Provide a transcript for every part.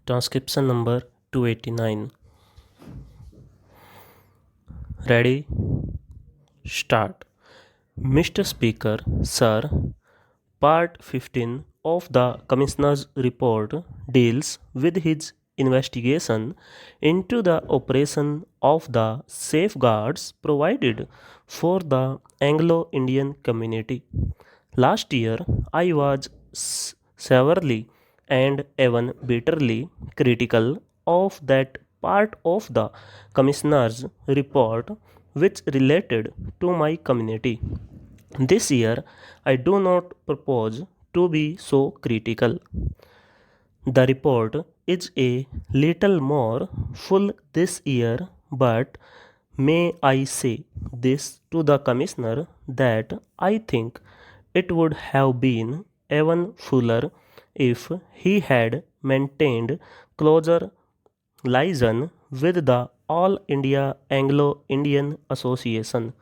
Transcription number 289. Ready? Start. Mr. Speaker, Sir, Part 15 of the Commissioner's report deals with his investigation into the operation of the safeguards provided for the Anglo-Indian community. Last year, I was severely and even bitterly critical of that part of the Commissioner's report which related to my community. This year, I do not propose to be so critical. The report is a little more full this year, but may I say this to the Commissioner that I think it would have been even fuller if he had maintained closer liaison with the All India Anglo-Indian Association.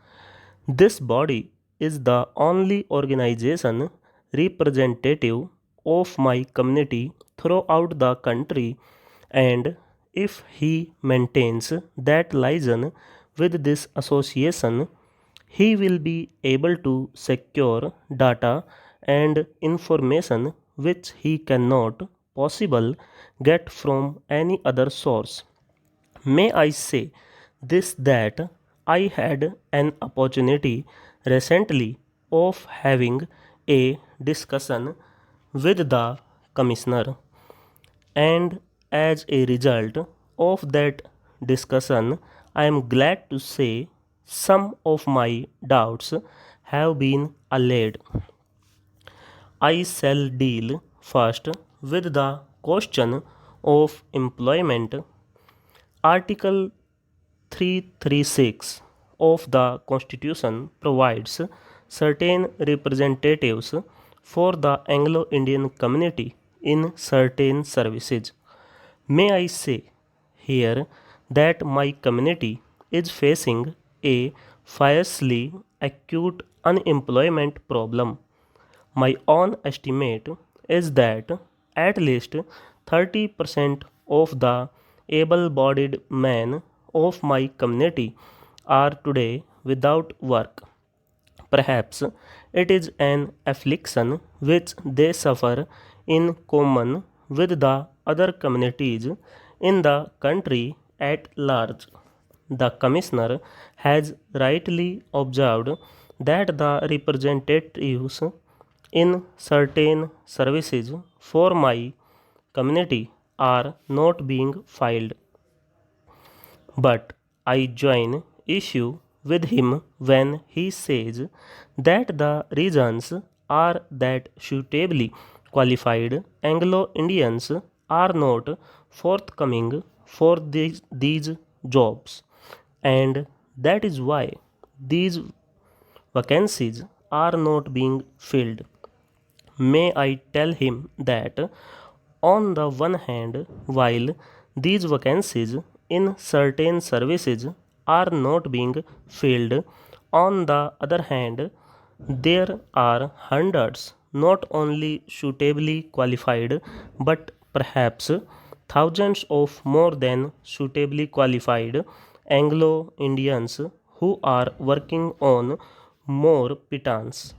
This body is the only organization representative of my community throughout the country, and if he maintains that liaison with this association, he will be able to secure data and information which he cannot possible get from any other source. May I say this that I had an opportunity recently of having a discussion with the commissioner, and as a result of that discussion, I am glad to say some of my doubts have been allayed. I shall deal first with the question of employment. Article 336 of the Constitution provides certain representatives for the Anglo-Indian community in certain services. May I say here that my community is facing a fiercely acute unemployment problem. My own estimate is that at least 30% of the able bodied men of my community are today without work. Perhaps it is an affliction which they suffer in common with the other communities in the country at large. The Commissioner has rightly observed that the representatives in certain services for my community are not being filed. But I join issue with him when he says that the reasons are that suitably qualified Anglo-Indians are not forthcoming for these jobs, and that is why these vacancies are not being filled. May I tell him that on the one hand, while these vacancies in certain services are not being filled, on the other hand, there are hundreds not only suitably qualified but perhaps thousands of more than suitably qualified Anglo Indians who are working on more pittance.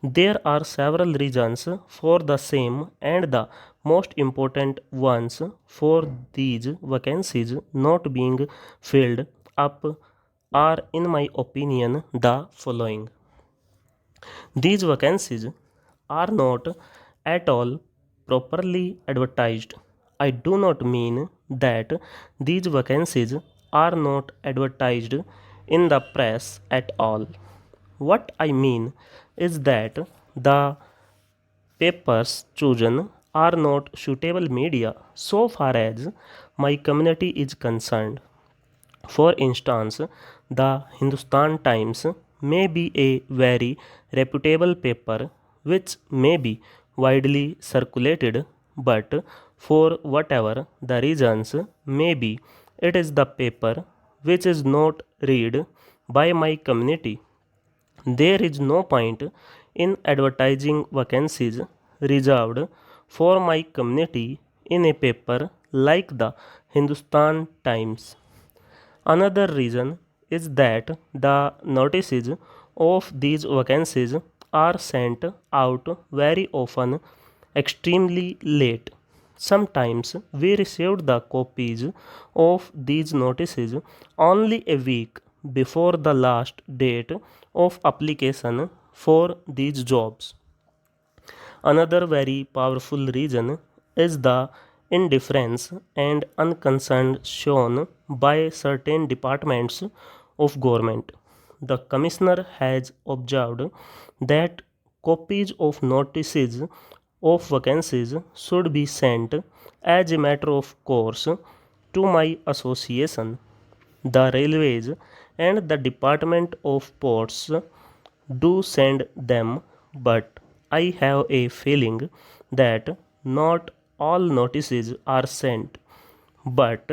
There are several reasons for the same, and the most important ones for these vacancies not being filled up are, in my opinion, the following. These vacancies are not at all properly advertised. I do not mean that these vacancies are not advertised in the press at all. What I mean is that the papers chosen are not suitable media so far as my community is concerned. For instance, the Hindustan Times may be a very reputable paper which may be widely circulated, but for whatever the reasons may be, it is the paper which is not read by my community. There is no point in advertising vacancies reserved for my community in a paper like the Hindustan Times. Another reason is that the notices of these vacancies are sent out very often extremely late. Sometimes we received the copies of these notices only a week before the last date of application for these jobs. Another very powerful reason is the indifference and unconcern shown by certain departments of government. The commissioner has observed that copies of notices of vacancies should be sent as a matter of course to my association, the railways, and the Department of Ports do send them, but I have a feeling that not all notices are sent. But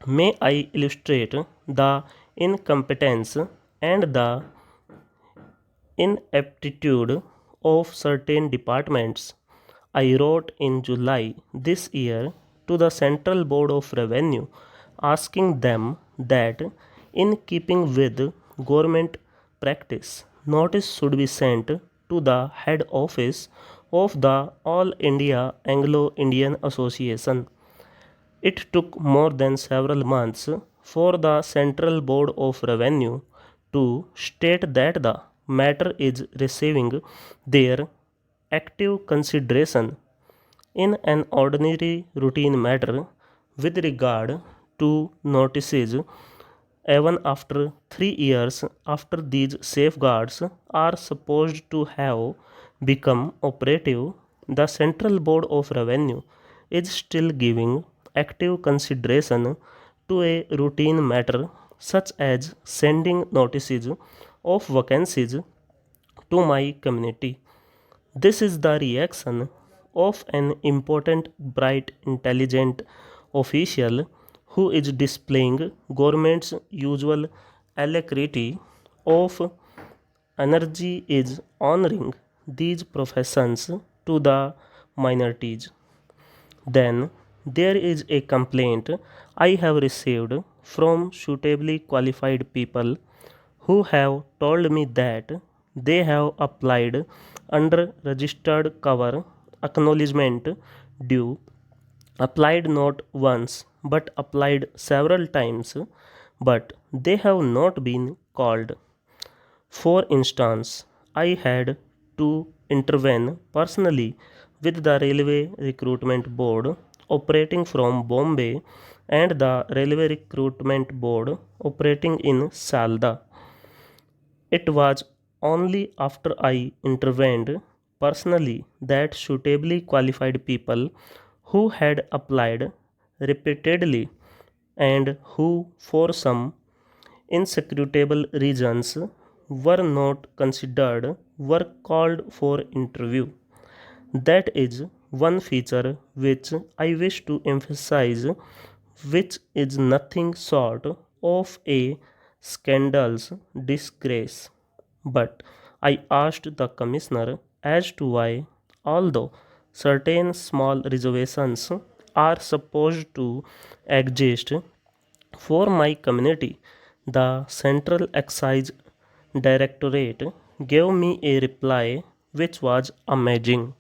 may I illustrate the incompetence and the ineptitude of certain departments? I wrote in July this year to the Central Board of Revenue asking them that, in keeping with government practice, notice should be sent to the head office of the All India Anglo Indian Association. It took more than several months for the Central Board of Revenue to state that the matter is receiving their active consideration. In an ordinary routine matter with regard to notices, even after 3 years after these safeguards are supposed to have become operative, the Central Board of Revenue is still giving active consideration to a routine matter such as sending notices of vacancies to my community. This is the reaction of an important, bright, intelligent official who is displaying government's usual alacrity of energy is honoring these professions to the minorities. Then there is a complaint I have received from suitably qualified people who have told me that they have applied under registered cover acknowledgement due, applied not once but applied several times, but they have not been called. For instance, I had to intervene personally with the Railway Recruitment Board operating from Bombay and the Railway Recruitment Board operating in Salda. It was only after I intervened personally that suitably qualified people who had applied repeatedly and who, for some insecutable reasons, were not considered were called for interview. That is one feature which I wish to emphasize, which is nothing short of a scandalous disgrace. But I asked the commissioner as to why, although certain small reservations are supposed to exist for my community, the Central Excise Directorate gave me a reply which was amazing.